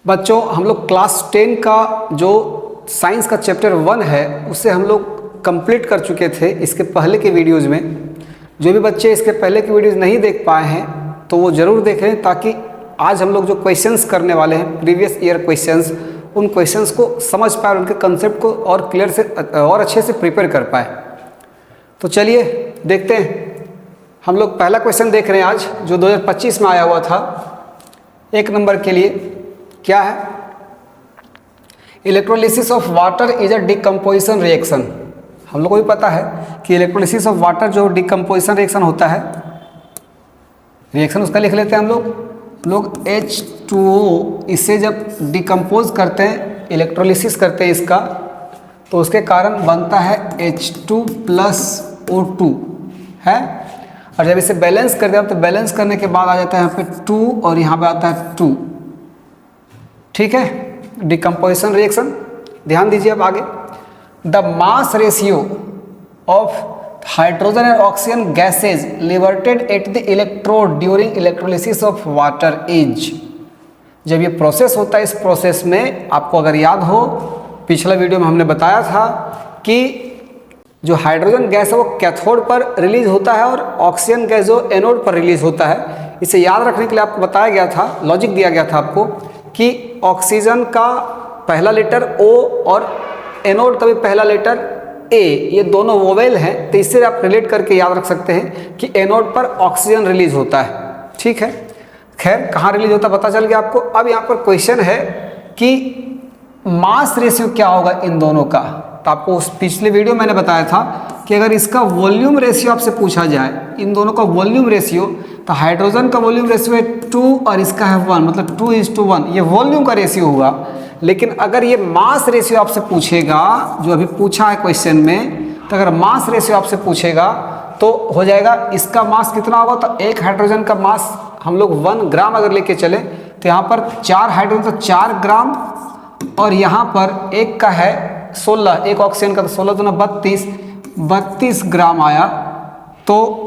बच्चों हम लोग क्लास 10 का जो साइंस का चैप्टर 1 है उसे हम लोग कंप्लीट कर चुके थे इसके पहले के वीडियोज़ में। जो भी बच्चे इसके पहले के वीडियोज़ नहीं देख पाए हैं तो वो ज़रूर देखें, ताकि आज हम लोग जो क्वेश्चंस करने वाले हैं प्रीवियस ईयर क्वेश्चंस, उन क्वेश्चंस को समझ पाए, उनके कंसेप्ट को और क्लियर से और अच्छे से प्रिपेयर कर पाए। तो चलिए देखते हैं। हम लोग पहला क्वेश्चन देख रहे हैं आज, जो 2025 में आया हुआ था 1 नंबर के लिए। क्या है? Electrolysis of water is a decomposition reaction. हम लोग को भी पता है कि इलेक्ट्रोलिसिस ऑफ वाटर जो डिकम्पोजिशन रिएक्शन होता है, रिएक्शन उसका लिख लेते हैं हम लोग H2O, इससे जब डिकम्पोज करते हैं, इलेक्ट्रोलिसिस करते हैं इसका, तो उसके कारण बनता है H2+O2 है। और जब इसे बैलेंस करते हैं तो बैलेंस करने के बाद आ जाता है यहाँ पे 2 और यहाँ पे आता है 2। ठीक है, डिकम्पोजिशन रिएक्शन। ध्यान दीजिए अब आगे। The mass ratio of hydrogen and oxygen gases liberated at the electrode during electrolysis of water is. जब ये प्रोसेस होता है, इस प्रोसेस में आपको अगर याद हो, पिछला वीडियो में हमने बताया था कि जो हाइड्रोजन गैस है वो कैथोड पर रिलीज होता है और ऑक्सीजन गैस जो एनोड पर रिलीज होता है। इसे याद रखने के लिए आपको बताया गया था, लॉजिक दिया गया था आपको कि ऑक्सीजन का पहला लेटर O और एनोड का भी पहला लेटर A, ये दोनों वोवेल हैं, तो इससे आप रिलेट करके याद रख सकते हैं कि एनोड पर ऑक्सीजन रिलीज होता है। ठीक है, खैर कहाँ रिलीज होता है पता चल गया आपको। अब यहाँ पर क्वेश्चन है कि मास रेशियो क्या होगा इन दोनों का। तो आपको उस पिछले वीडियो मैंने बताया था कि अगर इसका वॉल्यूम रेशियो आपसे पूछा जाए, इन दोनों का वॉल्यूम रेशियो, तो हाइड्रोजन का वॉल्यूम रेशियो है 2 और इसका है 1, मतलब 2:1, ये वॉल्यूम का रेशियो हुआ। लेकिन अगर ये मास रेशियो आपसे पूछेगा, जो अभी पूछा है क्वेश्चन में, तो अगर मास रेशियो आपसे पूछेगा तो हो जाएगा इसका मास कितना होगा। तो एक हाइड्रोजन का मास हम लोग 1 ग्राम अगर लेके चले तो यहाँ पर 4 हाइड्रोजन तो 4 ग्राम, और यहाँ पर एक का है 16, एक ऑक्सीजन का तो 16 दूना 32 ग्राम आया। तो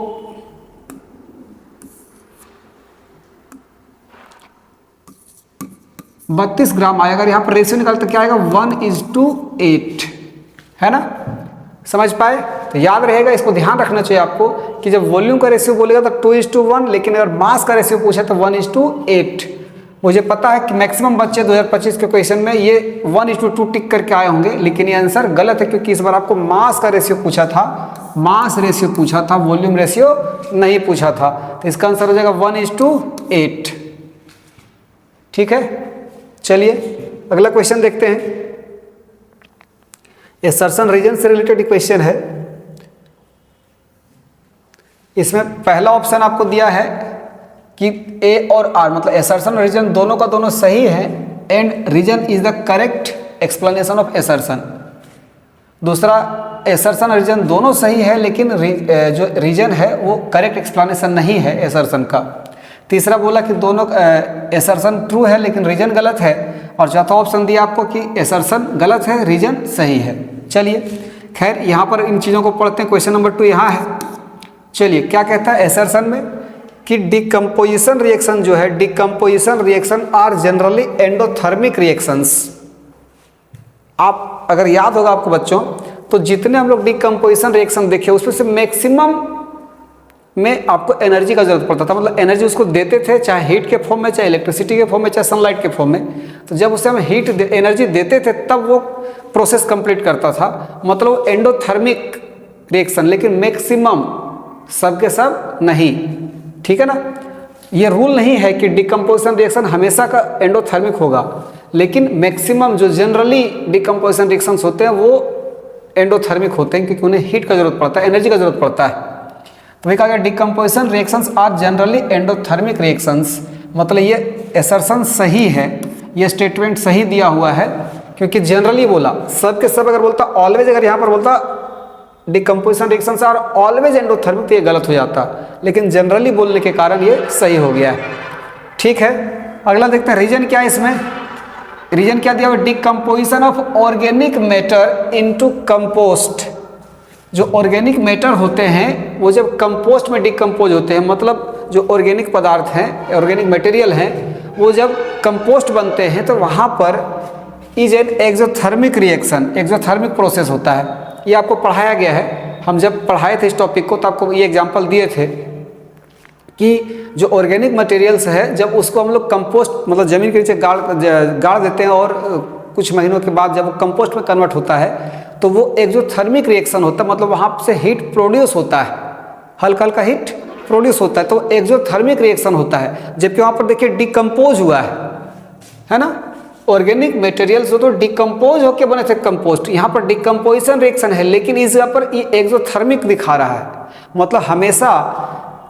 32 ग्राम आया। अगर यहाँ पर रेशियो निकालते क्या आएगा 1:8, है ना। समझ पाए? तो याद रहेगा, इसको ध्यान रखना चाहिए आपको कि जब वॉल्यूम का रेशियो बोलेगा तो 2:1, लेकिन अगर मास का रेशियो पूछा तो 1:8। मुझे पता है कि मैक्सिमम बच्चे 2025 के क्वेश्चन में ये 1:2 टिक करके आए होंगे, लेकिन ये आंसर गलत है, क्योंकि इस बार आपको मास का रेशियो पूछा था, मास रेशियो पूछा था, वॉल्यूम रेशियो नहीं पूछा था। तो इसका आंसर हो जाएगा 1:8। ठीक है, चलिए अगला क्वेश्चन देखते हैं। एसर्शन रीजन से रिलेटेड क्वेश्चन है। इसमें पहला ऑप्शन आपको दिया है कि A और R, मतलब एसर्शन और रीजन दोनों का दोनों सही है, and reason is the correct explanation of assertion. दूसरा, एसर्शन और रीजन दोनों सही है, लेकिन जो रीजन है वो करेक्ट एक्सप्लेनेशन नहीं है एसर्शन का। तीसरा बोला कि दोनों एसर्शन ट्रू है लेकिन रीजन गलत है। और चौथा ऑप्शन दिया आपको कि एसर्शन गलत है, रीजन सही है। चलिए खैर यहाँ पर इन चीज़ों को पढ़ते हैं। क्वेश्चन नंबर 2 यहाँ है। चलिए क्या कहता है एसर्शन में कि डिकम्पोजिशन रिएक्शन जो है, decomposition reaction are generally endothermic reactions. आप अगर याद होगा आपको बच्चों, तो जितने हम लोग डिकम्पोजिशन रिएक्शन देखे उसमें से मैक्सिमम में आपको एनर्जी का जरूरत पड़ता था, मतलब एनर्जी उसको देते थे, चाहे हीट के फॉर्म में, चाहे इलेक्ट्रिसिटी के फॉर्म में, चाहे सनलाइट के फॉर्म में। तो जब उसे हम एनर्जी देते थे तब वो प्रोसेस कंप्लीट करता था, मतलब एंडोथर्मिक रिएक्शन। लेकिन मैक्सिमम, सब के सब नहीं। ठीक है ना, ये रूल नहीं है कि डिकम्पोजिशन रिएक्शन हमेशा का एंडोथर्मिक होगा, लेकिन मैक्सिमम जो जनरली डिकम्पोजिशन रिएक्शंस होते हैं वो एंडोथर्मिक होते हैं, क्योंकि उन्हें हीट का जरूरत पड़ता है, एनर्जी का जरूरत पड़ता है। तो वही कहा गया decomposition reactions are generally endothermic reactions. मतलब ये एसर्शन सही है, ये स्टेटमेंट सही दिया हुआ है, क्योंकि जनरली बोला, सब के सब अगर बोलता ऑलवेज, अगर यहाँ पर बोलता decomposition reactions are always endothermic, तो ये गलत हो जाता, लेकिन जनरली बोलने के कारण ये सही हो गया है। ठीक है, अगला देखते हैं रीजन क्या है इसमें। रीजन क्या दिया हुआ, decomposition of organic matter into compost. जो ऑर्गेनिक मैटर होते हैं वो जब कंपोस्ट में डिकम्पोज होते हैं, मतलब जो ऑर्गेनिक पदार्थ हैं, ऑर्गेनिक मटेरियल हैं, वो जब कंपोस्ट बनते हैं तो वहाँ पर is an exothermic reaction, exothermic process होता है। ये आपको पढ़ाया गया है, हम जब पढ़ाए थे इस टॉपिक को तो आपको ये एग्जांपल दिए थे कि जो ऑर्गेनिक मटेरियल्स है जब उसको हम लोग कंपोस्ट मतलब ज़मीन के नीचे गाड़ देते हैं और कुछ महीनों के बाद जब वो कंपोस्ट में कन्वर्ट होता है तो वो एक्सोथर्मिक रिएक्शन होता है, मतलब वहाँ से हीट प्रोड्यूस होता है, हल्का हल्का हीट प्रोड्यूस होता है, तो एक्सोथर्मिक रिएक्शन होता है। जबकि वहाँ पर देखिए डिकम्पोज हुआ है ना, ऑर्गेनिक मटेरियल्स तो डिकम्पोज होकर बने थे कंपोस्ट, यहाँ पर डिकम्पोजिशन रिएक्शन है, लेकिन इस यहाँ पर ये एक्सोथर्मिक दिखा रहा है। मतलब हमेशा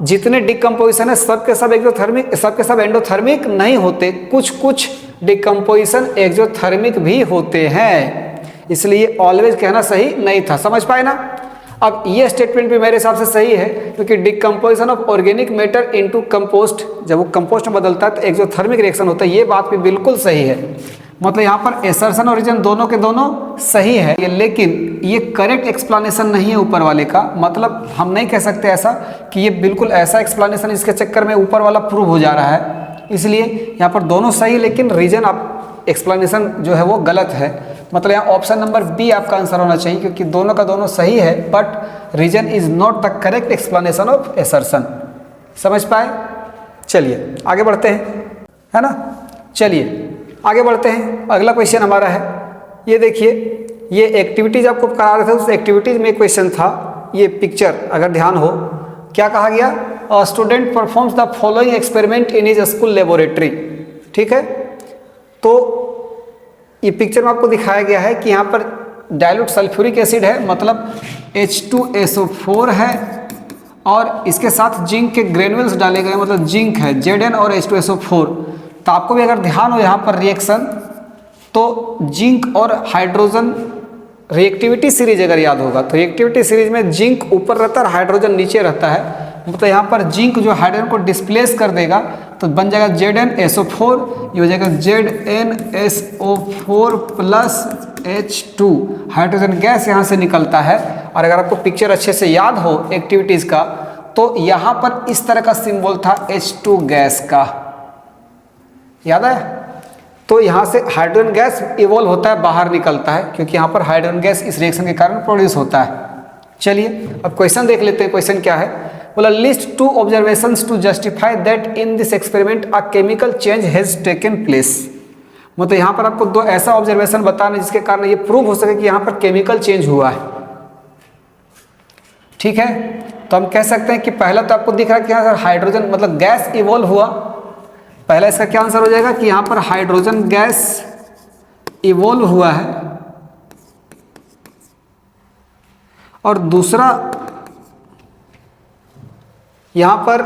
जितने डिकम्पोजिशन है सबके सब एक्सोथर्मिक, सबके सब एंडोथर्मिक नहीं होते, कुछ कुछ डिकम्पोजिशन एक्सोथर्मिक भी होते हैं, इसलिए ऑलवेज कहना सही नहीं था। समझ पाए ना? अब ये स्टेटमेंट भी मेरे हिसाब से सही है, क्योंकि decomposition of organic matter into compost, जब वो कंपोस्ट में बदलता है तो एक्सोथर्मिक रिएक्शन होता है, ये बात भी बिल्कुल सही है। मतलब यहाँ पर एसर्शन और रीजन दोनों के दोनों सही है, लेकिन ये करेक्ट एक्सप्लेनेशन नहीं है ऊपर वाले का। मतलब हम नहीं कह सकते ऐसा कि ये बिल्कुल ऐसा एक्सप्लेनेशन इसके चक्कर में ऊपर वाला प्रूव हो जा रहा है, इसलिए यहाँ पर दोनों सही, लेकिन रीजन आप एक्सप्लेनेशन जो है वो गलत है। मतलब यहाँ ऑप्शन नंबर बी आपका आंसर होना चाहिए, क्योंकि दोनों का दोनों सही है, but reason is not the correct explanation of assertion. समझ पाए? चलिए आगे बढ़ते हैं, है ना। चलिए आगे बढ़ते हैं, अगला क्वेश्चन हमारा है, ये देखिए, ये एक्टिविटीज आपको करा रहे थे, उस एक्टिविटीज में क्वेश्चन था, ये पिक्चर अगर ध्यान हो, क्या कहा गया, a student performs the following experiment in his school laboratory. ठीक है, तो ये पिक्चर में आपको दिखाया गया है कि यहाँ पर डाइल्यूट सल्फ्यूरिक एसिड है, मतलब H2SO4 है, और इसके साथ जिंक के ग्रेनुअल्स डाले गए, मतलब जिंक है Zn और H2SO4। तो आपको भी अगर ध्यान हो यहाँ पर रिएक्शन, तो जिंक और हाइड्रोजन रिएक्टिविटी सीरीज अगर याद होगा तो रिएक्टिविटी सीरीज में जिंक ऊपर रहता है और हाइड्रोजन नीचे रहता है। मतलब यहाँ पर जिंक जो हाइड्रोजन को डिस्प्लेस कर देगा तो बन जाएगा ZnSO4, ये हो जाएगा ZnSO4 plus H2, hydrogen gas यहाँ से निकलता है। और अगर आपको पिक्चर अच्छे से याद हो एक्टिविटीज़ का, तो यहाँ पर इस तरह का सिंबल था H2 गैस का, याद है? तो यहाँ से हाइड्रोजन गैस इवॉल्व होता है, बाहर निकलता है, क्योंकि यहाँ पर हाइड्रोजन गैस इस रिएक्शन के कारण प्रोड्यूस होता है। चलिए अब क्वेश्चन देख लेते हैं, क्वेश्चन क्या है, बोला list 2 observations to justify that in this experiment a chemical change has taken place. मतलब यहाँ पर आपको 2 ऐसा ऑब्जर्वेशन बताना जिसके कारण ये प्रूव हो सके कि यहाँ पर केमिकल चेंज हुआ है। ठीक है, तो हम कह सकते हैं कि पहला तो आपको दिख रहा है कि यहाँ हाइड्रोजन मतलब गैस इवॉल्व हुआ, पहला इसका क्या आंसर हो जाएगा कि यहाँ पर हाइड्रोजन गैस इवॉल्व हुआ है, और दूसरा यहाँ पर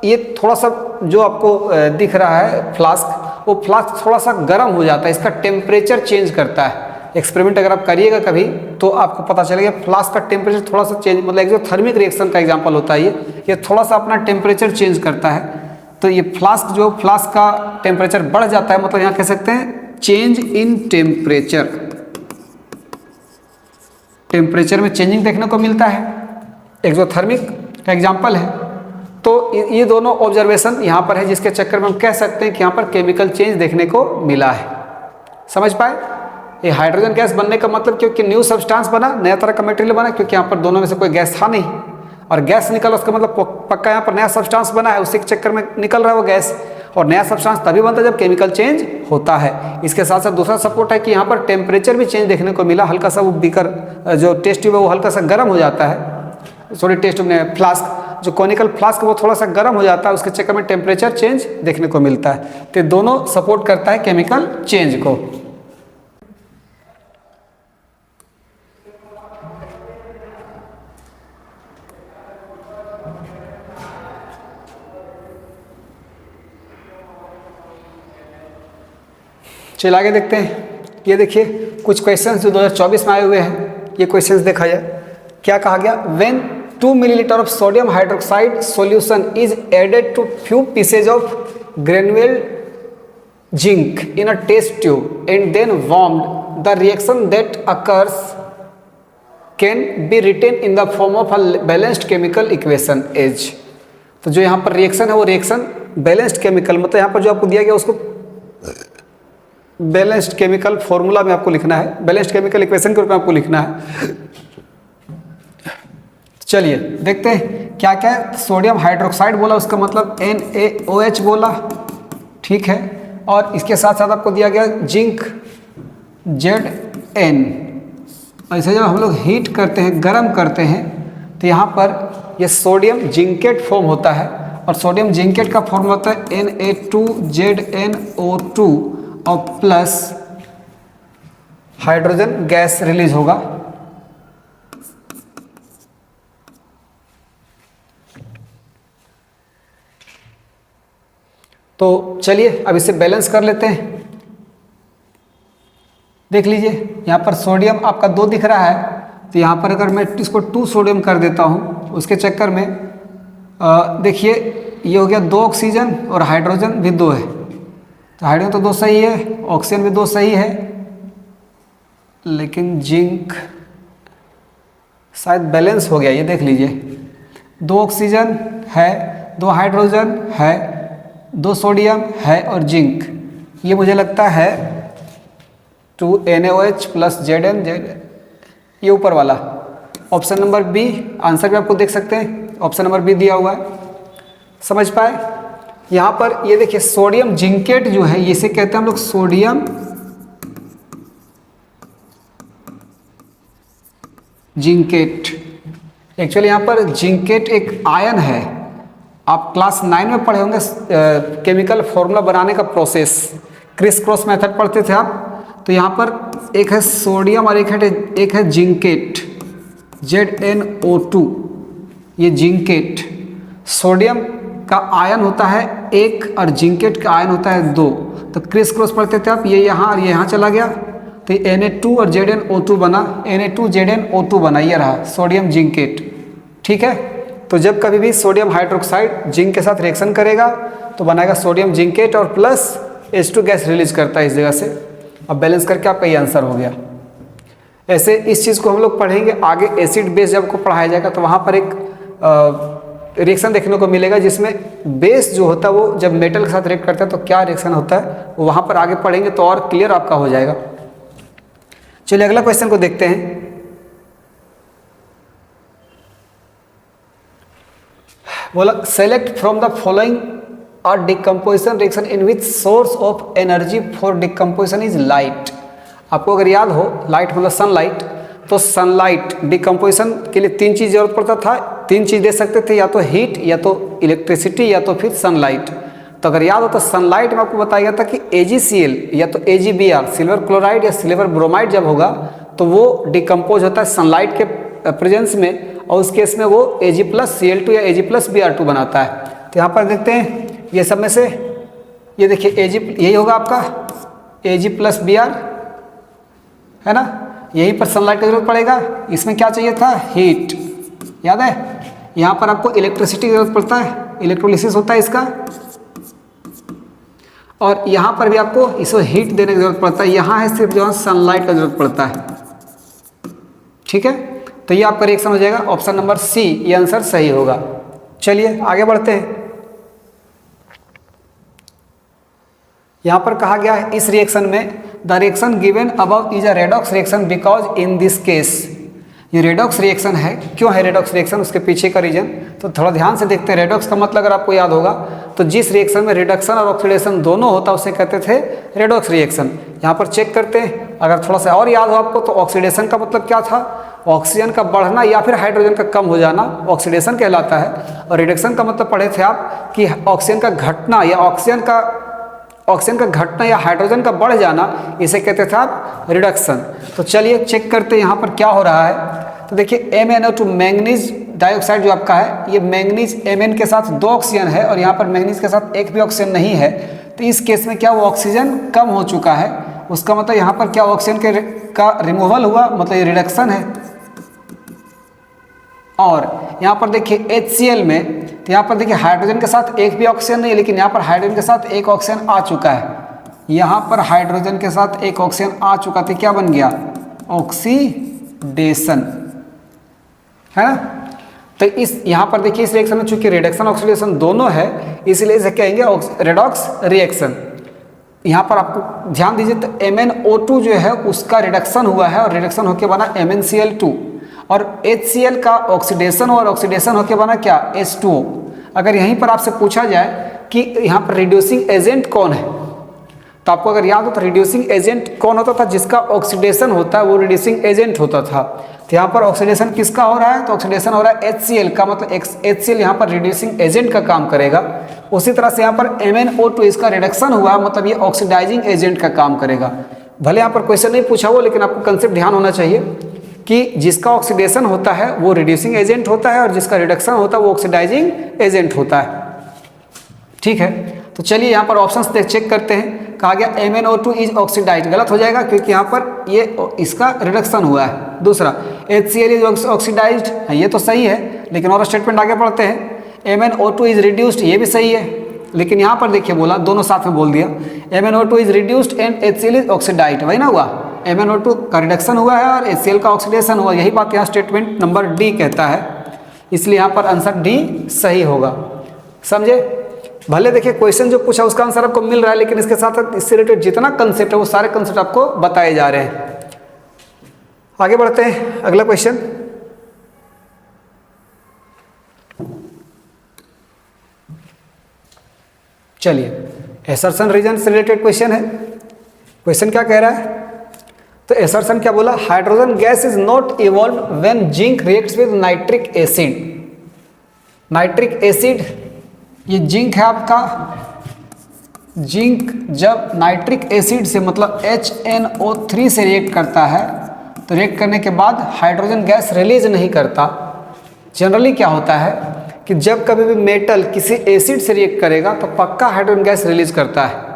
ये थोड़ा सा जो आपको दिख रहा है फ्लास्क, वो फ्लास्क थोड़ा सा गर्म हो जाता है, इसका टेम्परेचर चेंज करता है। एक्सपेरिमेंट अगर आप करिएगा कभी तो आपको पता चलेगा फ्लास्क का टेम्परेचर थोड़ा सा चेंज, मतलब एक्सोथर्मिक रिएक्शन का एग्जांपल होता है ये थोड़ा सा अपना टेम्परेचर चेंज करता है। तो ये फ्लास्क का टेम्परेचर बढ़ जाता है, मतलब यहाँ कह सकते हैं चेंज इन टेम्परेचर, टेम्परेचर में चेंजिंग देखने को मिलता है, एक्सोथर्मिक का एग्जांपल है। तो ये दोनों ऑब्जर्वेशन यहाँ पर है, जिसके चक्कर में हम कह सकते हैं कि यहाँ पर केमिकल चेंज देखने को मिला है। समझ पाए? ये हाइड्रोजन गैस बनने का मतलब क्योंकि न्यू सब्सटेंस बना, नया तरह का मटेरियल बना, क्योंकि यहाँ पर दोनों में से कोई गैस था नहीं, और गैस निकला उसका मतलब पक्का यहाँ पर नया सब्सटेंस बना है, उसी के चक्कर में निकल रहा है वो गैस। और नया सब्सटेंस तभी बनता है जब केमिकल चेंज होता है। इसके साथ साथ दूसरा सपोर्ट है कि यहाँ पर टेम्परेचर भी चेंज देखने को मिला, हल्का सा वो बीकर जो टेस्ट ट्यूब है वो हल्का सा गर्म हो जाता है, सॉरी टेस्ट ट्यूब में फ्लास्क, जो कॉनिकल फ्लास्क वो थोड़ा सा गर्म हो जाता है, उसके चक्कर में टेम्परेचर चेंज देखने को मिलता है। तो दोनों सपोर्ट करता है केमिकल चेंज को। चलिए आगे देखते हैं, ये देखिए कुछ क्वेश्चंस जो 2024 में आए हुए हैं, ये क्वेश्चंस देखा जाए। क्या कहा गया, when 2 millilitre of sodium hydroxide solution is added to few pieces of granular zinc in a test tube and then warmed, the reaction that occurs can be written in the form of a balanced chemical equation as. तो जो यहाँ पर reaction है वो reaction balanced chemical मतलब यहाँ पर जो आपको दिया गया उसको बैलेंस्ड केमिकल फॉर्मूला में आपको लिखना है, बैलेंस्ड केमिकल इक्वेशन के रूप में आपको लिखना है। चलिए देखते हैं क्या क्या है। सोडियम हाइड्रोक्साइड बोला, उसका मतलब NaOH बोला, ठीक है। और इसके साथ साथ आपको दिया गया जिंक Zn। ऐसे जब हम लोग हीट करते हैं, गर्म करते हैं, तो यहाँ पर ये सोडियम जिंकेट फॉर्म होता है, और सोडियम जिंकेट का फॉर्म होता है Na2ZnO2 और प्लस हाइड्रोजन गैस रिलीज होगा। तो चलिए अब इसे बैलेंस कर लेते हैं। देख लीजिए यहाँ पर सोडियम आपका 2 दिख रहा है, तो यहाँ पर अगर मैं इसको 2 सोडियम कर देता हूँ, उसके चक्कर में देखिए ये हो गया 2 ऑक्सीजन और हाइड्रोजन भी 2 है, तो हाइड्रोजन तो 2 सही है, ऑक्सीजन भी 2 सही है, लेकिन जिंक शायद बैलेंस हो गया। ये देख लीजिए 2 ऑक्सीजन है, 2 हाइड्रोजन है, 2 सोडियम है और जिंक, ये मुझे लगता है 2NaOH प्लस Zn, ये ऊपर वाला ऑप्शन नंबर बी। आंसर भी आपको देख सकते हैं, ऑप्शन नंबर बी दिया हुआ है, समझ पाए। यहाँ पर ये देखिए सोडियम जिंकेट जो है, इसे कहते हैं हम लोग सोडियम जिंकेट। एक्चुअली यहाँ पर जिंकेट एक आयन है, आप क्लास 9 में पढ़े होंगे केमिकल फॉर्मूला बनाने का प्रोसेस, क्रिस क्रॉस मेथड पढ़ते थे आप। तो यहाँ पर एक है सोडियम और एक है जिंकेट ZnO2, ये जिंकेट। सोडियम का आयन होता है 1 और जिंकेट का आयन होता है 2, तो क्रिस क्रॉस पढ़ते थे आप, ये यहाँ और ये यहाँ चला गया, तो ये Na2 और ZnO2 बना, Na2ZnO2 बना, ये रहा सोडियम जिंकेट, ठीक है। तो जब कभी भी सोडियम हाइड्रोक्साइड जिंक के साथ रिएक्शन करेगा तो बनाएगा सोडियम जिंकेट और प्लस H2 गैस रिलीज करता है इस जगह से। अब बैलेंस करके आपका ये आंसर हो गया। ऐसे इस चीज़ को हम लोग पढ़ेंगे आगे, एसिड बेस जब को पढ़ाया जाएगा तो वहाँ पर एक रिएक्शन देखने को मिलेगा जिसमें बेस जो होता है वो जब मेटल के साथ रिएक्ट करता है तो क्या रिएक्शन होता है, वो वहाँ पर आगे पढ़ेंगे तो और क्लियर आपका हो जाएगा। चलिए अगला क्वेश्चन को देखते हैं। बोला select from the following a decomposition reaction in which source of energy for decomposition is light। आपको अगर याद हो लाइट मतलब सनलाइट, तो सनलाइट डिकम्पोजिशन के लिए 3 चीज़ जरूरत पड़ता था, 3 चीज़ दे सकते थे, या तो हीट, या तो इलेक्ट्रिसिटी, या तो फिर सनलाइट। तो अगर याद हो तो सनलाइट में आपको बताया गया था कि AgCl या तो AgBr सिल्वर क्लोराइड या सिल्वर ब्रोमाइड जब होगा तो वो डिकम्पोज होता है सनलाइट के प्रेजेंस में, और उस केस में वो Ag+Cl2 या Ag+Br2 बनाता है। तो यहाँ पर देखते हैं ये सब में से, ये देखिए Ag यही होगा आपका Ag+Br, है ना, यहीं पर सनलाइट की जरूरत पड़ेगा। इसमें क्या चाहिए था, हीट, याद है। यहाँ पर आपको इलेक्ट्रिसिटी की जरूरत पड़ता है, इलेक्ट्रोलिसिस होता है इसका, और यहाँ पर भी आपको इसको हीट देने की जरूरत पड़ता है। यहाँ है सिर्फ जो सनलाइट का जरूरत पड़ता है, ठीक है। तो ये आपका रिएक्शन हो जाएगा ऑप्शन नंबर सी, ये आंसर सही होगा। चलिए आगे बढ़ते हैं। यहाँ पर कहा गया है इस रिएक्शन में the reaction given above is a redox reaction because in this case, ये रेडॉक्स रिएक्शन है। क्यों है रेडॉक्स रिएक्शन, उसके पीछे का रीजन तो थोड़ा ध्यान से देखते हैं। रेडॉक्स का मतलब अगर आपको याद होगा तो जिस रिएक्शन में रिडक्शन और ऑक्सीडेशन दोनों होता है उसे कहते थे रेडॉक्स रिएक्शन। यहाँ पर चेक करते हैं, अगर थोड़ा सा और याद हो आपको तो ऑक्सीडेशन का मतलब क्या था, ऑक्सीजन का बढ़ना या फिर हाइड्रोजन का कम हो जाना ऑक्सीडेशन कहलाता है। और रिडक्शन का मतलब पढ़े थे आप कि ऑक्सीजन का घटना या ऑक्सीजन का घटना या हाइड्रोजन का बढ़ जाना, इसे कहते थे आप रिडक्शन। तो चलिए चेक करते हैं यहाँ पर क्या हो रहा है। तो देखिए MnO2 मैंगनीज डाइऑक्साइड जो आपका है, ये मैंगनीज Mn के साथ 2 ऑक्सीजन है और यहाँ पर मैंगनीज के साथ एक भी ऑक्सीजन नहीं है। तो इस केस में क्या वो ऑक्सीजन कम हो चुका है, उसका मतलब यहाँ पर क्या ऑक्सीजन का रिमूवल हुआ, मतलब ये रिडक्शन है। और यहाँ पर देखिए HCl में, तो यहाँ पर देखिए हाइड्रोजन के साथ एक भी ऑक्सीजन नहीं है, लेकिन यहाँ पर हाइड्रोजन के साथ एक ऑक्सीजन आ चुका है। यहाँ पर हाइड्रोजन के साथ एक ऑक्सीजन आ चुका था, क्या बन गया, ऑक्सीडेशन, है ना। तो इस यहाँ पर देखिए इस रिएक्शन में चूंकि रिडक्शन ऑक्सीडेशन दोनों है, इसलिए इसे कहेंगे रेडॉक्स रिएक्शन। यहाँ पर आपको ध्यान दीजिए तो MnO2 जो है उसका रिडक्शन हुआ है और रिडक्शन होकर बना MnCl2, और HCl का ऑक्सीडेशन और ऑक्सीडेशन होकर बना क्या H2O। अगर यहीं पर आपसे पूछा जाए कि यहाँ पर रिड्यूसिंग एजेंट कौन है, तो आपको अगर याद हो तो रिड्यूसिंग एजेंट कौन होता था, जिसका ऑक्सीडेशन होता है वो रिड्यूसिंग एजेंट होता था। तो यहाँ पर ऑक्सीडेशन किसका हो रहा है, तो ऑक्सीडेशन हो रहा है HCl का, मतलब HCl यहाँ पर रिड्यूसिंग एजेंट का काम करेगा। उसी तरह से यहाँ पर MnO2 इसका रिडक्शन हुआ, मतलब ये ऑक्सीडाइजिंग एजेंट का काम करेगा। भले यहाँ पर क्वेश्चन नहीं पूछा हो, लेकिन आपको कंसेप्ट ध्यान होना चाहिए कि जिसका ऑक्सीडेशन होता है वो रिड्यूसिंग एजेंट होता है और जिसका रिडक्शन होता है वो ऑक्सीडाइजिंग एजेंट होता है। ठीक है, तो चलिए यहाँ पर ऑप्शंस चेक करते हैं। कहा गया MnO2 इज ऑक्सीडाइज्ड, गलत हो जाएगा क्योंकि यहाँ पर ये इसका रिडक्शन हुआ है। दूसरा HCl इज ऑक्सीडाइज्ड, ये तो सही है, लेकिन और स्टेटमेंट आगे पढ़ते हैं। MnO2 इज रिड्यूस्ड, ये भी सही है, लेकिन यहाँ पर देखिए बोला दोनों साथ में बोल दिया। MnO2 is reduced and HCl is oxidised, वही ना हुआ, MnO2 का रिडक्शन हुआ है और HCl का ऑक्सीडेशन हुआ, यही बात यहाँ स्टेटमेंट नंबर डी कहता है, इसलिए यहाँ पर आंसर डी सही होगा। समझे? भले देखिए क्वेश्चन जो पूछा उसका आंसर आपको मिल रहा है, लेकिन इसके साथ साथ इससे रिलेटेड जितना कंसेप्ट है वो सारे कंसेप्ट आपको बताए जा रहे हैं। आगे बढ़ते हैं, अगला क्वेश्चन। चलिए, एसर्शन रीजन से रिलेटेड क्वेश्चन है। क्वेश्चन क्या कह रहा है, तो एसर्शन क्या बोला, hydrogen gas is not evolve when zinc reacts with nitric acid. Nitric acid, ये जिंक है आपका, जिंक जब नाइट्रिक एसिड से मतलब HNO3 से रिएक्ट करता है तो रिएक्ट करने के बाद हाइड्रोजन गैस रिलीज नहीं करता। जनरली क्या होता है कि जब कभी भी मेटल किसी एसिड से रिएक्ट करेगा तो पक्का हाइड्रोजन गैस रिलीज करता है।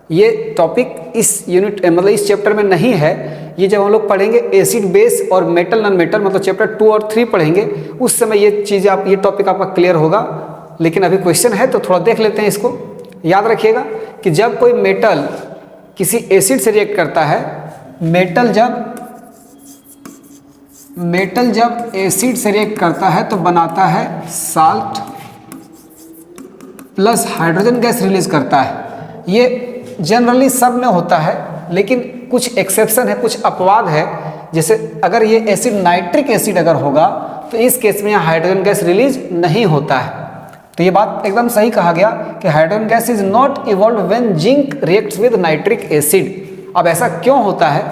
ये टॉपिक इस यूनिट मतलब इस चैप्टर में नहीं है, ये जब हम लोग पढ़ेंगे एसिड बेस और मेटल नॉन मेटल मतलब चैप्टर 2 और 3 पढ़ेंगे उस समय ये चीज़ ये टॉपिक आपका क्लियर होगा। लेकिन अभी क्वेश्चन है तो थोड़ा देख लेते हैं इसको। याद रखिएगा कि जब कोई मेटल किसी एसिड से रिएक्ट करता है, मेटल जब एसिड से रिएक्ट करता है तो बनाता है salt plus hydrogen gas release करता है। ये जनरली सब में होता है, लेकिन कुछ एक्सेप्शन है, कुछ अपवाद है। जैसे अगर ये एसिड नाइट्रिक एसिड अगर होगा तो इस केस में यहाँ हाइड्रोजन गैस रिलीज नहीं होता है। तो ये बात एकदम सही कहा गया कि hydrogen gas is not evolve when zinc reacts with nitric acid. अब ऐसा क्यों होता है,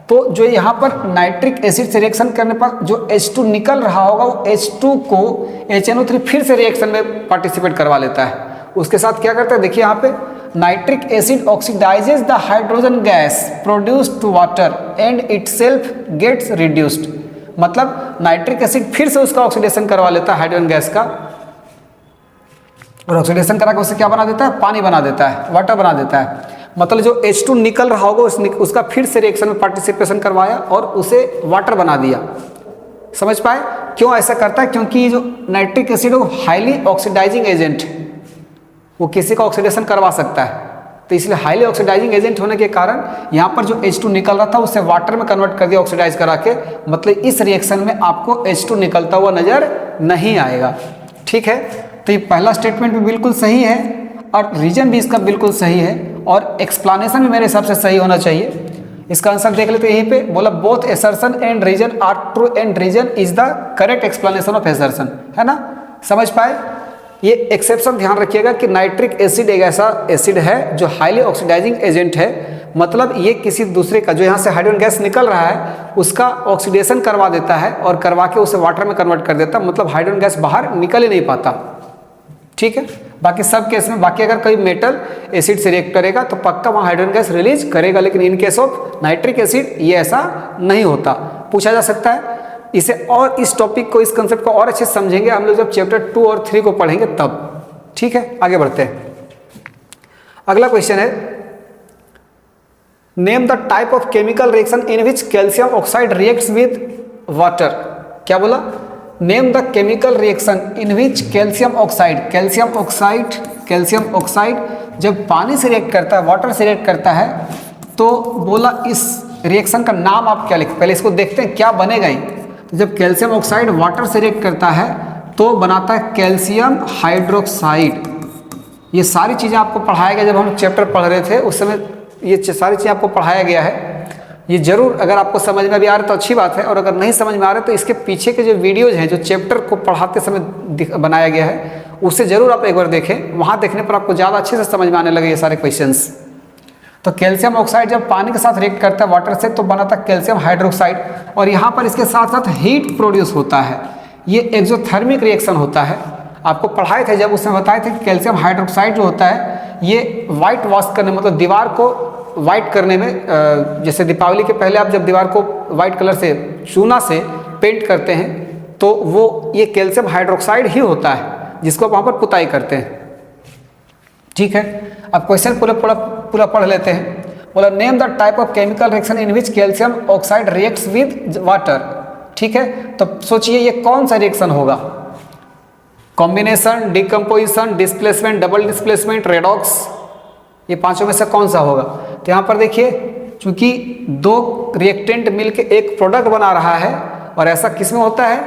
तो जो यहाँ पर नाइट्रिक एसिड से रिएक्शन करने पर जो H2 निकल रहा होगा वो H2 को HNO3 फिर से रिएक्शन में पार्टिसिपेट करवा लेता है। उसके साथ क्या करता है, देखिए यहाँ पे nitric acid oxidises the hydrogen gas produced to water and itself gets reduced. मतलब नाइट्रिक एसिड फिर से उसका ऑक्सीडेशन करवा लेता है हाइड्रोजन गैस का, और ऑक्सीडेशन करा के उसे क्या बना देता है, पानी बना देता है, वाटर बना देता है। मतलब जो H2 निकल रहा होगा उसका फिर से रिएक्शन में पार्टिसिपेशन करवाया और उसे वाटर बना दिया। समझ पाए क्यों ऐसा करता है, क्योंकि जो नाइट्रिक एसिड है वो हाईली ऑक्सीडाइजिंग एजेंट है, वो किसी का ऑक्सीडेशन करवा सकता है। तो इसलिए हाईली ऑक्सीडाइजिंग एजेंट होने के कारण यहाँ पर जो H2 निकल रहा था उसे वाटर में कन्वर्ट कर दिया ऑक्सीडाइज करा के। मतलब इस रिएक्शन में आपको H2 निकलता हुआ नजर नहीं आएगा। ठीक है, तो ये पहला स्टेटमेंट भी बिल्कुल सही है और रीजन भी इसका बिल्कुल सही है और एक्सप्लेनेशन भी मेरे हिसाब से सही होना चाहिए। इसका आंसर देख लेते हैं, यहीं पे बोला both assertion and reason are true and reason is the correct explanation of assertion, है ना। समझ पाए। ये एक्सेप्शन ध्यान रखिएगा कि नाइट्रिक एसिड एक ऐसा एसिड है जो हाईली ऑक्सीडाइजिंग एजेंट है। मतलब ये किसी दूसरे का जो यहाँ से हाइड्रोजन गैस निकल रहा है उसका ऑक्सीडेशन करवा देता है और करवा के उसे वाटर में कन्वर्ट कर देता है। मतलब हाइड्रोजन गैस बाहर निकल ही नहीं पाता। ठीक है, बाकी सब केस में बाकी अगर कोई मेटल एसिड से रिएक्ट करेगा तो पक्का वहाँ हाइड्रोजन गैस रिलीज करेगा, लेकिन in case of nitric acid ये ऐसा नहीं होता। पूछा जा सकता है इसे, और इस टॉपिक को, इस कंसेप्ट को और अच्छे से समझेंगे हम लोग जब चैप्टर 2 और 3 को पढ़ेंगे तब। ठीक है, आगे बढ़ते हैं। अगला क्वेश्चन है, name the type of chemical reaction in which calcium oxide reacts with water. क्या बोला, name the chemical reaction in which calcium oxide जब पानी से रिएक्ट करता है, वाटर से रिएक्ट करता है, तो बोला इस रिएक्शन का नाम आप क्या लिखते। पहले इसको देखते हैं क्या बनेगा ही। तो जब कैल्शियम ऑक्साइड वाटर से रिएक्ट करता है तो बनाता है कैल्शियम हाइड्रोक्साइड। ये सारी चीज़ें आपको पढ़ाया गया, जब हम चैप्टर पढ़ रहे थे उस समय ये सारी चीज़ें आपको पढ़ाया गया है। ये जरूर अगर आपको समझ में भी आ रहा है तो अच्छी बात है, और अगर नहीं समझ में आ रहा है तो इसके पीछे के जो वीडियोज़ हैं जो चैप्टर को पढ़ाते समय बनाया गया है उसे ज़रूर आप एक बार देखें। वहाँ देखने पर आपको ज़्यादा अच्छे से समझ में आने लगे ये सारे क्वेश्चंस। तो कैल्शियम ऑक्साइड जब पानी के साथ रिएक्ट करता है वाटर से तो बनाता है कैल्शियम हाइड्रोक्साइड, और यहाँ पर इसके साथ साथ हीट प्रोड्यूस होता है। ये एक्सोथर्मिक रिएक्शन होता है। आपको पढ़ाए थे जब उसमें बताए थे कि कैल्शियम हाइड्रोक्साइड जो होता है ये वाइट वॉश करने, मतलब दीवार को वाइट करने में, जैसे दीपावली के पहले आप जब दीवार को वाइट कलर से चूना से पेंट करते हैं तो वो ये कैल्शियम हाइड्रोक्साइड ही होता है जिसको वहाँ पर पुताई करते हैं। ठीक है, अब क्वेश्चन पूरा पढ़ लेते हैं। बोला name the type of chemical reaction in which calcium oxide reacts with water. ठीक है, तो सोचिए ये कौन सा रिएक्शन होगा? Combination, decomposition, displacement, double displacement, redox, ये पांचों में से कौन सा होगा? तो यहाँ पर देखिए, चूंकि दो रिएक्टेंट मिलके एक प्रोडक्ट बना रहा है, और ऐसा किसमें होता है?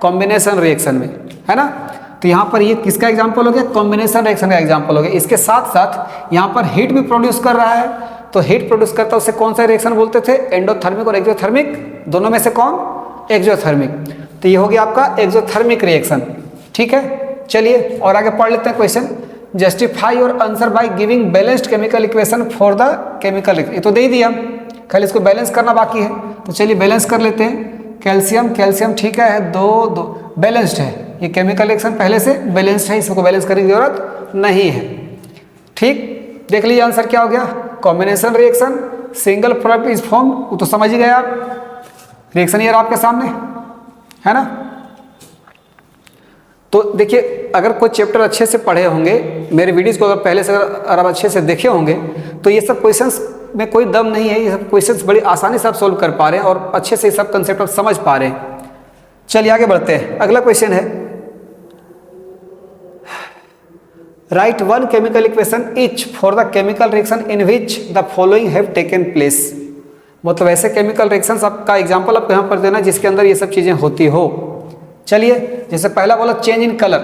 कॉम्बिनेशन रिएक्शन में, है ना। तो यहाँ पर ये किसका एग्जाम्पल हो गया? कॉम्बिनेशन रिएक्शन का एग्जाम्पल हो गया। इसके साथ साथ यहाँ पर हीट भी प्रोड्यूस कर रहा है, तो हीट प्रोड्यूस करता है उसे कौन सा रिएक्शन बोलते थे? एंडोथर्मिक और एक्सोथर्मिक, दोनों में से कौन? एक्सोथर्मिक। तो ये हो गया आपका एक्सोथर्मिक रिएक्शन। ठीक है, चलिए और आगे पढ़ लेते हैं question. Justify your answer by giving balanced chemical equation for the chemical. ये तो दे ही दिया, खाली इसको बैलेंस करना बाकी है। तो चलिए बैलेंस कर लेते हैं। कैल्शियम ठीक है, दो बैलेंस्ड है। ये केमिकल रिएक्शन पहले से बैलेंस्ड है, इसको बैलेंस करने की जरूरत नहीं है। ठीक, देख लीजिए आंसर क्या हो गया। Combination reaction, single product is form, वो तो समझ ही गए आप। रिएक्शन ये आपके सामने है ना। तो देखिए, अगर कोई चैप्टर अच्छे से पढ़े होंगे, मेरे वीडियोस को अगर पहले से अगर आप अच्छे से देखे होंगे तो ये सब क्वेश्चंस में कोई दम नहीं है। ये सब क्वेश्चंस बड़ी आसानी से आप सोल्व कर पा रहे हैं और अच्छे से सब कंसेप्ट आप समझ पा रहे हैं। चलिए आगे बढ़ते हैं। अगला क्वेश्चन है, right one chemical equation etch for the chemical reaction in which the following have taken place. मतलब ऐसे केमिकल रिएक्शंस आपका एग्जांपल आप यहाँ पर देना जिसके अंदर ये सब चीज़ें होती हो। चलिए, जैसे पहला बोला चेंज इन कलर।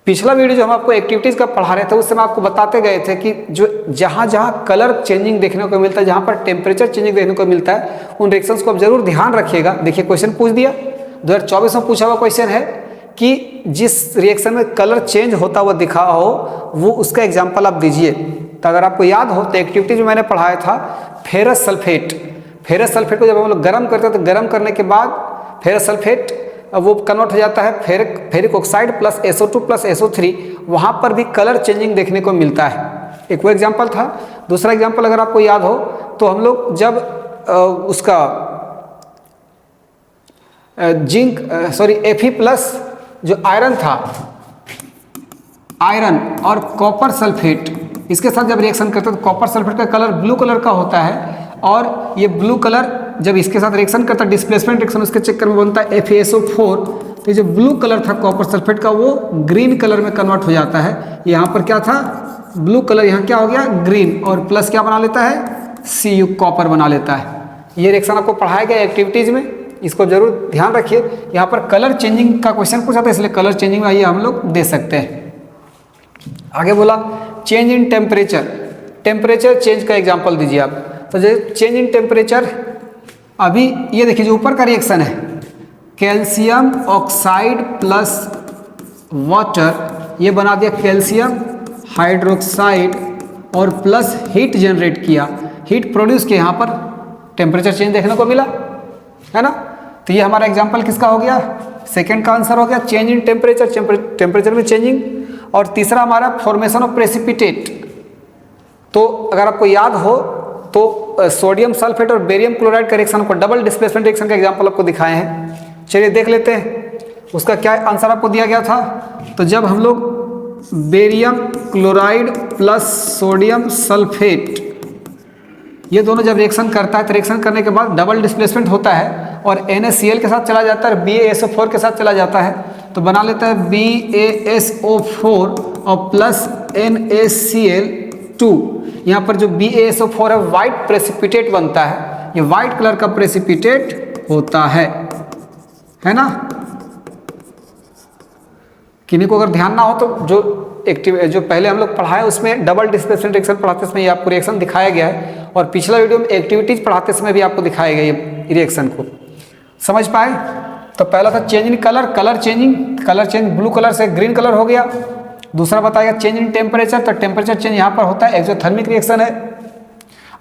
पिछला वीडियो जो हम आपको एक्टिविटीज़ का पढ़ा रहे थे उस समय आपको बताते गए थे कि जो जहाँ जहाँ कलर चेंजिंग देखने को मिलता है, जहाँ पर टेम्परेचर चेंजिंग देखने को मिलता है, उन रिएक्शंस को आप जरूर ध्यान रखिएगा। देखिए क्वेश्चन पूछ दिया, 2024 में पूछा हुआ क्वेश्चन है कि जिस रिएक्शन में कलर चेंज होता हुआ दिखा हो वो उसका एग्जाम्पल आप दीजिए। तो अगर आपको याद हो तो एक्टिविटीज में मैंने पढ़ाया था फेरस सल्फेट। फेरस सल्फेट को जब हम लोग गर्म करते हैं तो गर्म करने के बाद फेरस सल्फेट वो कन्वर्ट हो जाता है ferric oxide plus SO2 plus SO3। वहाँ पर भी कलर चेंजिंग देखने को मिलता है। एक वो एग्जाम्पल था। दूसरा एग्जाम्पल अगर आपको याद हो तो हम लोग जब उसका Fe प्लस जो आयरन था, आयरन और कॉपर सल्फेट, इसके साथ जब रिएक्शन करते हैं तो कॉपर सल्फेट का कलर ब्लू कलर का होता है, और ये ब्लू कलर जब इसके साथ रिएक्शन करता है डिस्प्लेसमेंट रिएक्शन उसके चक्कर में बनता है FeSO4। तो ये जो ब्लू कलर था कॉपर सल्फेट का वो ग्रीन कलर में कन्वर्ट हो जाता है। यहाँ पर क्या था? ब्लू कलर, यहाँ क्या हो गया? ग्रीन, और प्लस क्या बना लेता है? Cu कॉपर बना लेता है। ये रिएक्शन आपको पढ़ाया गया एक्टिविटीज़ में, इसको जरूर ध्यान रखिए। यहाँ पर कलर चेंजिंग का क्वेश्चन पूछा था इसलिए कलर चेंजिंग में आइए हम लोग दे सकते हैं। आगे बोला change in temperature. Temperature change का एग्जाम्पल दीजिए आप। तो जो चेंज इन टेम्परेचर, अभी ये देखिए जो ऊपर का रिएक्शन है कैल्शियम ऑक्साइड प्लस वाटर, ये बना दिया कैल्शियम हाइड्रोक्साइड और प्लस हीट जनरेट किया, हीट प्रोड्यूस किया, यहाँ पर टेम्परेचर चेंज देखने को मिला, है ना। तो ये हमारा एग्जाम्पल किसका हो गया? सेकेंड का आंसर हो गया चेंज इन टेम्परेचर, टेम्परेचर में चेंजिंग। और तीसरा हमारा फॉर्मेशन ऑफ प्रेसिपिटेट। तो अगर आपको याद हो तो सोडियम सल्फेट और बेरियम क्लोराइड का रिएक्शन को डबल डिस्प्लेसमेंट रिएक्शन का एग्जांपल आपको दिखाए हैं। चलिए देख लेते हैं उसका क्या आंसर आपको दिया गया था। तो जब हम लोग barium chloride plus sodium sulphate ये दोनों जब रिएक्शन करता है तो रिएक्शन करने के बाद डबल डिस्प्लेसमेंट होता है और NaCl के साथ चला जाता है और BaSO4 के साथ चला जाता है, तो बना लेता है BaSO4 और प्लस NaCl2। यहाँ पर जो BaSO4 है वाइट प्रेसिपिटेट बनता है, ये वाइट कलर का प्रेसिपिटेट होता है ना। किन्हीं को अगर ध्यान ना हो तो जो पहले हम लोग पढ़ाए उसमें डबल डिस्प्लेसमेंट रिएक्शन पढ़ाते समय ये आपको रिएक्शन दिखाया गया है, और पिछला वीडियो में एक्टिविटीज पढ़ाते समय भी आपको दिखाया गया ये रिएक्शन को। समझ पाए? तो पहला था change in colour, colour change, blue colour से ग्रीन कलर हो गया। दूसरा बताएगा चेंज इन टेम्परेचर, तो टेम्परेचर चेंज यहाँ पर होता है, एक्सोथर्मिक रिएक्शन है।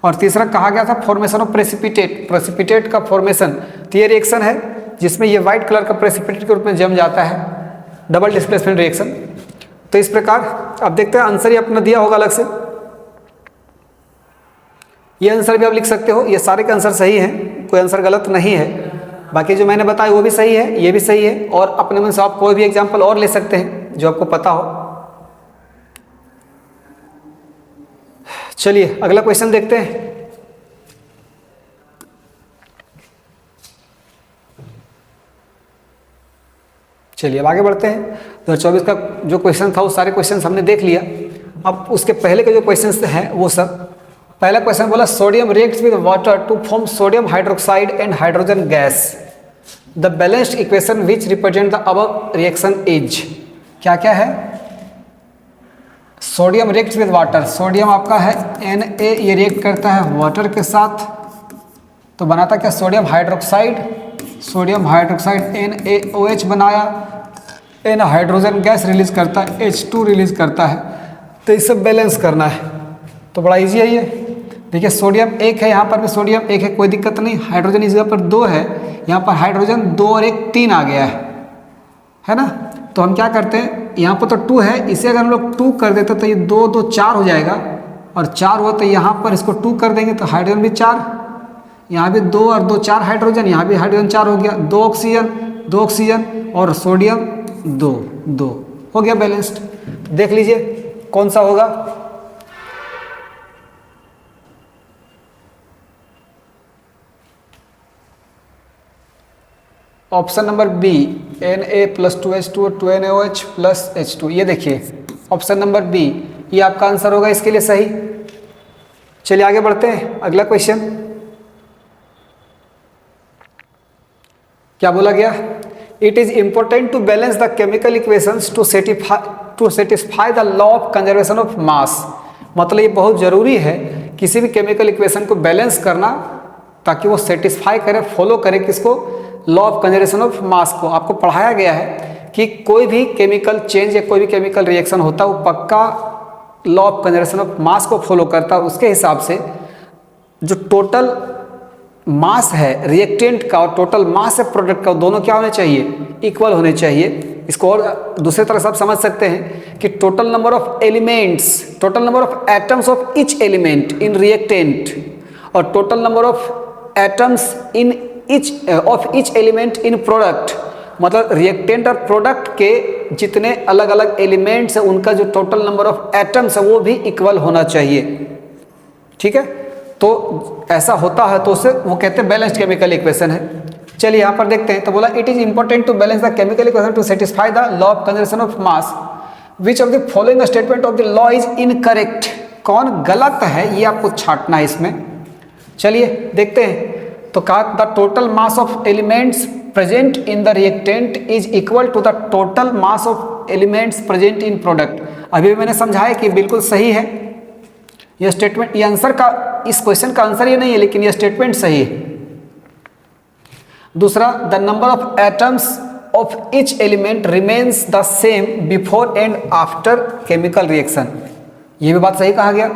और तीसरा कहा गया था फॉर्मेशन ऑफ प्रेसिपिटेट का फॉर्मेशन, तो ये रिएक्शन है जिसमें ये व्हाइट कलर का प्रेसिपिटेट के रूप में जम जाता है, डबल डिस्प्लेसमेंट रिएक्शन। तो इस प्रकार अब देखते हैं आंसर ही अपना दिया होगा अलग से, ये आंसर भी आप लिख सकते हो। ये सारे के आंसर सही हैं, कोई आंसर गलत नहीं है। बाकी जो मैंने बताया वो भी सही है, ये भी सही है, और अपने मन से आप कोई भी एग्जाम्पल और ले सकते हैं जो आपको पता हो। चलिए अगला क्वेश्चन देखते हैं। चलिए अब आगे बढ़ते हैं। 2024 का जो क्वेश्चन था वो सारे क्वेश्चन हमने देख लिया। अब उसके पहले के जो क्वेश्चन हैं वो सब, पहला क्वेश्चन बोला sodium reacts with water to form sodium hydroxide and hydrogen gas, the balanced equation which represent the above reaction is. क्या क्या है? Sodium reacts with water, sodium आपका है Na, ये रिएक्ट करता है वाटर के साथ तो बनाता क्या? सोडियम हाइड्रोक्साइड NaOH बनाया, N हाइड्रोजन गैस रिलीज करता है, H2 रिलीज करता है। तो इसे बैलेंस करना है, तो बड़ा इजी है ये। देखिए सोडियम एक है, यहाँ पर भी सोडियम एक है, कोई दिक्कत नहीं। हाइड्रोजन इस जगह पर 2 है, यहाँ पर हाइड्रोजन 2 और 1 3 आ गया है ना। तो हम क्या करते हैं, यहाँ पर तो 2 है, इसे अगर हम लोग 2 कर देते तो ये 2 2 4 हो जाएगा, और 4 हुआ तो यहाँ पर इसको 2 कर देंगे तो हाइड्रोजन भी 4, यहाँ भी 2 और 2 4 हाइड्रोजन, यहाँ भी हाइड्रोजन 4 हो गया, 2 ऑक्सीजन और सोडियम 2 हो गया बैलेंस्ड। देख लीजिए कौन सा होगा। Option number B, Na + 2H2 और 2NaOH + H2। ये देखिए ऑप्शन नंबर बी, ये आपका आंसर होगा इसके लिए सही। चलिए आगे बढ़ते हैं। अगला क्वेश्चन क्या बोला गया? It is important to balance the chemical equations to satisfy the law of conservation of mass. मतलब ये बहुत जरूरी है किसी भी केमिकल इक्वेशन को बैलेंस करना, ताकि वो सेटिस्फाई करे, फॉलो करे किसको? लॉ ऑफ कंजर्वेशन ऑफ मास को। आपको पढ़ाया गया है कि कोई भी केमिकल चेंज या कोई भी केमिकल रिएक्शन होता है वो पक्का लॉ ऑफ कंजर्वेशन ऑफ मास को फॉलो करता है। उसके हिसाब से जो टोटल मास है रिएक्टेंट का और टोटल मास है प्रोडक्ट का, दोनों क्या होने चाहिए? इक्वल होने चाहिए। इसको और दूसरे तरह से आप समझ सकते हैं कि total number of elements, total number of atoms of each element in reactant और total number of atoms in each element in product, मतलब रिएक्टेंट और प्रोडक्ट के जितने अलग अलग एलिमेंट्स हैं उनका जो टोटल नंबर ऑफ एटम्स है वो भी इक्वल होना चाहिए। ठीक है, तो ऐसा होता है तो उसे वो कहते हैं बैलेंस्ड केमिकल इक्वेशन है। चलिए यहाँ पर देखते हैं। तो बोला it is important to balance the chemical equation to satisfy the law of conservation of mass, which of the following statement of the law is incorrect. कौन गलत है ये आपको छांटना है इसमें। चलिए देखते हैं। तो कहा the total mass of elements present in the reactant is equal to the total mass of elements present in product. अभी मैंने समझाया कि बिल्कुल सही है यह स्टेटमेंट। ये आंसर का, इस क्वेश्चन का आंसर ये नहीं है लेकिन यह स्टेटमेंट सही है। दूसरा, the number of atoms of each element remains the same before and after chemical reaction. ये भी बात सही कहा गया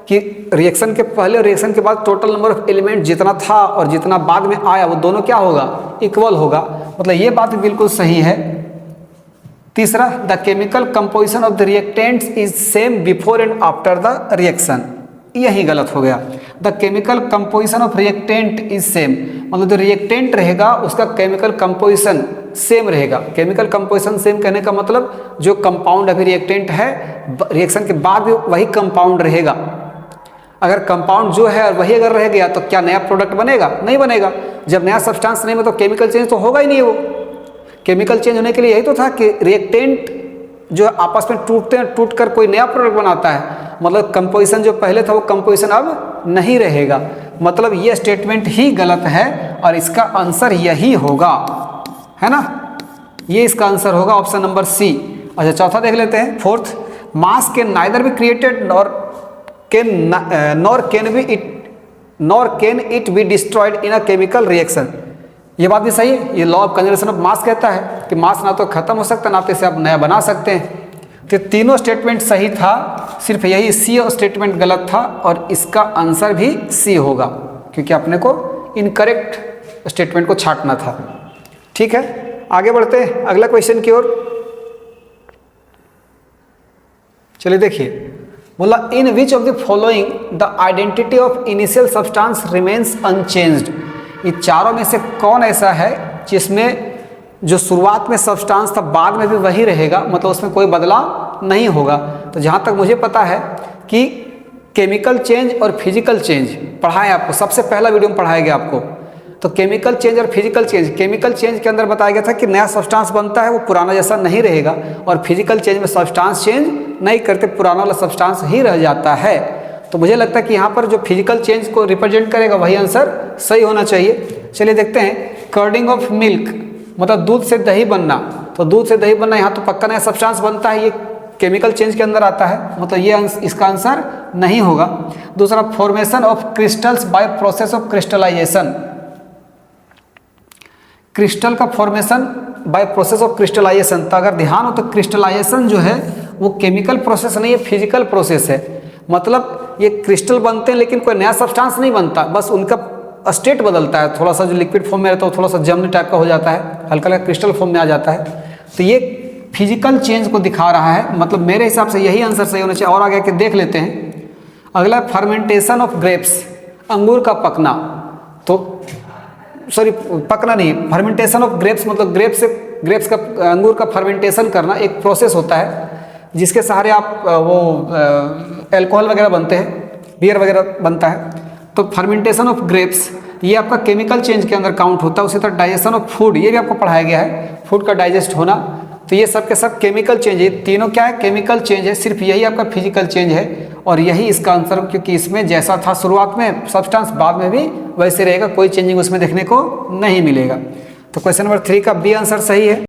कि रिएक्शन के पहले और रिएक्शन के बाद टोटल नंबर ऑफ एलिमेंट जितना था और जितना बाद में आया वो दोनों क्या होगा? इक्वल होगा। मतलब ये बात भी बिल्कुल सही है। तीसरा, the chemical composition of the reactants is same before and after the reaction. यही गलत हो गया। The chemical composition of reactant is same, मतलब जो रिएक्टेंट रहेगा उसका केमिकल कंपोजिशन सेम रहेगा। केमिकल कंपोजिशन सेम कहने का मतलब जो कंपाउंड अभी रिएक्टेंट है रिएक्शन के बाद भी वही कंपाउंड रहेगा। अगर कंपाउंड जो है वही अगर रह गया तो क्या नया प्रोडक्ट बनेगा? नहीं बनेगा। जब नया सब्सटेंस नहीं में तो केमिकल चेंज तो होगा ही नहीं। वो केमिकल चेंज होने के लिए यही तो था कि रिएक्टेंट जो आपस में टूटते हैं, टूट कर कोई नया प्रोडक्ट बनाता है। मतलब कंपोजिशन जो पहले था वो कंपोजिशन अब नहीं रहेगा। मतलब ये स्टेटमेंट ही गलत है और इसका आंसर यही होगा, है ना। ये इसका आंसर होगा ऑप्शन नंबर सी। अच्छा चौथा देख लेते हैं, fourth, mass can neither be created nor can it be destroyed in a chemical reaction. ये बात भी सही है, ये लॉ ऑफ कंजर्वेशन ऑफ मास कहता है कि मास ना तो खत्म हो सकता ना तो इसे आप नया बना सकते हैं। तो तीनों स्टेटमेंट सही था, सिर्फ यही सी स्टेटमेंट गलत था और इसका आंसर भी सी होगा क्योंकि अपने को इनकरेक्ट स्टेटमेंट को छांटना था। ठीक है, आगे बढ़ते हैं अगला क्वेश्चन की ओर। चलिए देखिए, बोला in which of the following the identity of initial substance remains unchanged. ये चारों में से कौन ऐसा है जिसमें जो शुरुआत में सब्सटेंस था बाद में भी वही रहेगा, मतलब उसमें कोई बदलाव नहीं होगा। तो जहाँ तक मुझे पता है कि केमिकल चेंज और फिजिकल चेंज पढ़ाएं आपको, सबसे पहला वीडियो में पढ़ाया गया आपको। तो केमिकल चेंज और फिजिकल चेंज, केमिकल चेंज के अंदर बताया गया था कि नया सब्सटेंस बनता है वो पुराना जैसा नहीं रहेगा, और फिजिकल चेंज में सब्सटेंस चेंज नहीं करते, पुराना वाला सब्सटेंस ही रह जाता है। तो मुझे लगता है कि यहाँ पर जो फिजिकल चेंज को रिप्रेजेंट करेगा वही आंसर सही होना चाहिए। चलिए देखते हैं, कर्डिंग ऑफ मिल्क मतलब दूध से दही बनना, तो दूध से दही बनना यहाँ तो पक्का नया सब्सटेंस बनता है, ये केमिकल चेंज के अंदर आता है, मतलब ये इसका आंसर नहीं होगा। दूसरा, formation of crystals by process of crystallisation, crystal का formation by process of crystallisation. तो अगर ध्यान हो तो क्रिस्टलाइजेशन जो है वो केमिकल प्रोसेस नहीं है, फिजिकल प्रोसेस है। मतलब ये क्रिस्टल बनते हैं लेकिन कोई नया सब्सटेंस नहीं बनता, बस उनका स्टेट बदलता है, थोड़ा सा जो लिक्विड फॉर्म में रहता है वो थोड़ा सा जमने टाइप का हो जाता है, हल्का हल्का क्रिस्टल फॉर्म में आ जाता है। तो ये फिजिकल चेंज को दिखा रहा है, मतलब मेरे हिसाब से यही आंसर सही होना चाहिए। और आगे के देख लेते हैं। अगला, फर्मेंटेशन ऑफ ग्रेप्स, अंगूर का पकना। तो सॉरी, पकना नहीं, फर्मेंटेशन ऑफ ग्रेप्स मतलब ग्रेप्स का अंगूर का फर्मेंटेशन करना एक प्रोसेस होता है जिसके सहारे आप वो अल्कोहल वगैरह बनते हैं, बियर वगैरह बनता है। तो फर्मेंटेशन ऑफ ग्रेप्स ये आपका केमिकल चेंज के अंदर काउंट होता है। उसी तरह डाइजेशन ऑफ फूड, ये भी आपको पढ़ाया गया है, फूड का डाइजेस्ट होना। तो ये सब के सब केमिकल चेंज है, तीनों क्या है, केमिकल चेंज है, सिर्फ यही आपका फिजिकल चेंज है और यही इसका आंसर, क्योंकि इसमें जैसा था शुरुआत में सब्सटेंस बाद में भी वैसे रहेगा, कोई चेंजिंग उसमें देखने को नहीं मिलेगा। तो क्वेश्चन नंबर 3 का बी आंसर सही है।